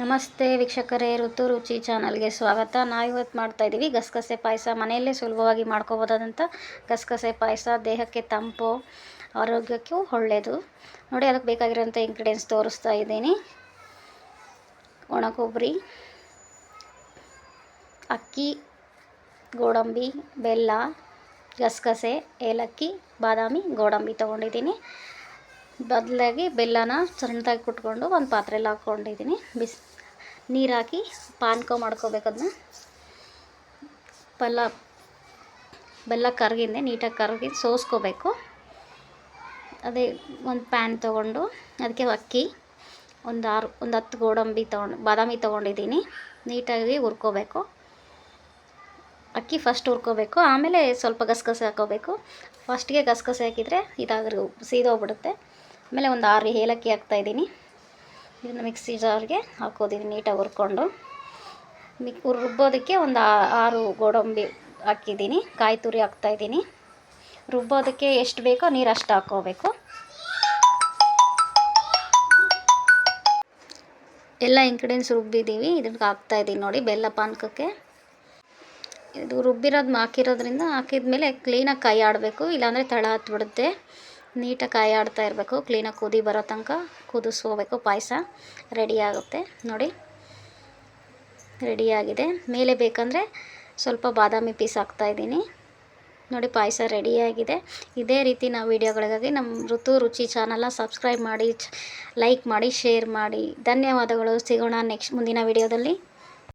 ನಮಸ್ತೆ ವೀಕ್ಷಕರೇ, ಋತು ರುಚಿ ಚಾನಲ್ಗೆ ಸ್ವಾಗತ. ನಾವಿವತ್ತು ಮಾಡ್ತಾಯಿದ್ದೀವಿ ಗಸಗಸೆ ಪಾಯಸ. ಮನೆಯಲ್ಲೇ ಸುಲಭವಾಗಿ ಮಾಡ್ಕೋಬೋದಾದಂಥ ಗಸಗಸೆ ಪಾಯಸ. ದೇಹಕ್ಕೆ ತಂಪು, ಆರೋಗ್ಯಕ್ಕೂ ಒಳ್ಳೆಯದು. ನೋಡಿ, ಅದಕ್ಕೆ ಬೇಕಾಗಿರೋಂಥ ಇಂಗ್ರೀಡಿಯೆಂಟ್ಸ್ ತೋರಿಸ್ತಾ ಇದ್ದೀನಿ. ಒಣ ಕೊಬ್ಬರಿ, ಅಕ್ಕಿ, ಗೋಡಂಬಿ, ಬೆಲ್ಲ, ಗಸಗಸೆ, ಏಲಕ್ಕಿ, ಬಾದಾಮಿ, ಗೋಡಂಬಿ ತೊಗೊಂಡಿದ್ದೀನಿ. ಬದಲಾಗಿ ಬೆಲ್ಲನ ಸಣ್ಣದಾಗಿ ಕುಟ್ಕೊಂಡು ಒಂದು ಪಾತ್ರೆಯಲ್ಲಿ ಹಾಕ್ಕೊಂಡಿದ್ದೀನಿ. ನೀರು ಹಾಕಿ ಪಾನಕ ಮಾಡ್ಕೋಬೇಕು. ಅದನ್ನ ಬೆಲ್ಲ ಕರಗಿಂದೆ ನೀಟಾಗಿ ಕರಗಿ ಸೋಸ್ಕೋಬೇಕು. ಅದೇ ಒಂದು ಪ್ಯಾನ್ ತೊಗೊಂಡು ಅದಕ್ಕೆ ಅಕ್ಕಿ ಒಂದು 10 ಗೋಡಂಬಿ ಬಾದಾಮಿ ತೊಗೊಂಡಿದ್ದೀನಿ. ನೀಟಾಗಿ ಹುರ್ಕೋಬೇಕು. ಅಕ್ಕಿ ಫಸ್ಟ್ ಹುರ್ಕೋಬೇಕು, ಆಮೇಲೆ ಸ್ವಲ್ಪ ಗಸಗಸೆ ಹಾಕೋಬೇಕು. ಫಸ್ಟಿಗೆ ಗಸಗಸೆ ಹಾಕಿದರೆ ಸೀದೋಗ್ಬಿಡುತ್ತೆ. ಆಮೇಲೆ ಒಂದು 6 ಏಲಕ್ಕಿ ಹಾಕ್ತಾಯಿದ್ದೀನಿ. ಇದನ್ನು ಮಿಕ್ಸಿ ಜಾರ್ಗೆ ಹಾಕೋದೀನಿ. ನೀಟಾಗಿ ಹುರ್ಕೊಂಡು ರುಬ್ಬೋದಕ್ಕೆ ಒಂದು 6 ಗೋಡಂಬಿ ಹಾಕಿದ್ದೀನಿ. ಕಾಯಿ ತುರಿ ಹಾಕ್ತಾಯಿದ್ದೀನಿ. ರುಬ್ಬೋದಕ್ಕೆ ಎಷ್ಟು ಬೇಕೋ ನೀರು ಅಷ್ಟು ಹಾಕ್ಕೋಬೇಕು. ಎಲ್ಲ ಇಂಗ್ರೀಡಿಯೆಂಟ್ಸ್ ರುಬ್ಬಿದ್ದೀವಿ. ಇದಕ್ಕೆ ಹಾಕ್ತಾಯಿದ್ದೀನಿ ನೋಡಿ ಬೆಲ್ಲ ಪಾನಕಕ್ಕೆ. ಇದು ರುಬ್ಬಿರೋದು ಹಾಕಿರೋದ್ರಿಂದ ಹಾಕಿದ್ಮೇಲೆ ಕ್ಲೀನಾಗಿ ಕೈ ಆಡಬೇಕು, ಇಲ್ಲಾಂದರೆ ತಳ ಹತ್ಬಿಡುತ್ತೆ. ನೀಟಾಗಿ ಕಾಯಿ ಆಡ್ತಾ ಇರಬೇಕು. ಕ್ಲೀನಾಗಿ ಕುದಿ ಬರೋ ತನಕ ಕುದಿಸ್ಕೋಬೇಕು. ಪಾಯಸ ರೆಡಿ ಆಗುತ್ತೆ ನೋಡಿ. ರೆಡಿಯಾಗಿದೆ. ಮೇಲೆ ಬೇಕಂದರೆ ಸ್ವಲ್ಪ ಬಾದಾಮಿ ಪೀಸ್ ಹಾಕ್ತಾಯಿದ್ದೀನಿ ನೋಡಿ. ಪಾಯಸ ರೆಡಿಯಾಗಿದೆ. ಇದೇ ರೀತಿ ನಾವು ವೀಡಿಯೋಗಳಿಗಾಗಿ ನಮ್ಮ ಋತು ರುಚಿ ಚಾನಲ್ನ ಸಬ್ಸ್ಕ್ರೈಬ್ ಮಾಡಿ, ಲೈಕ್ ಮಾಡಿ, ಶೇರ್ ಮಾಡಿ. ಧನ್ಯವಾದಗಳು. ಸಿಗೋಣ ಮುಂದಿನ ವೀಡಿಯೋದಲ್ಲಿ.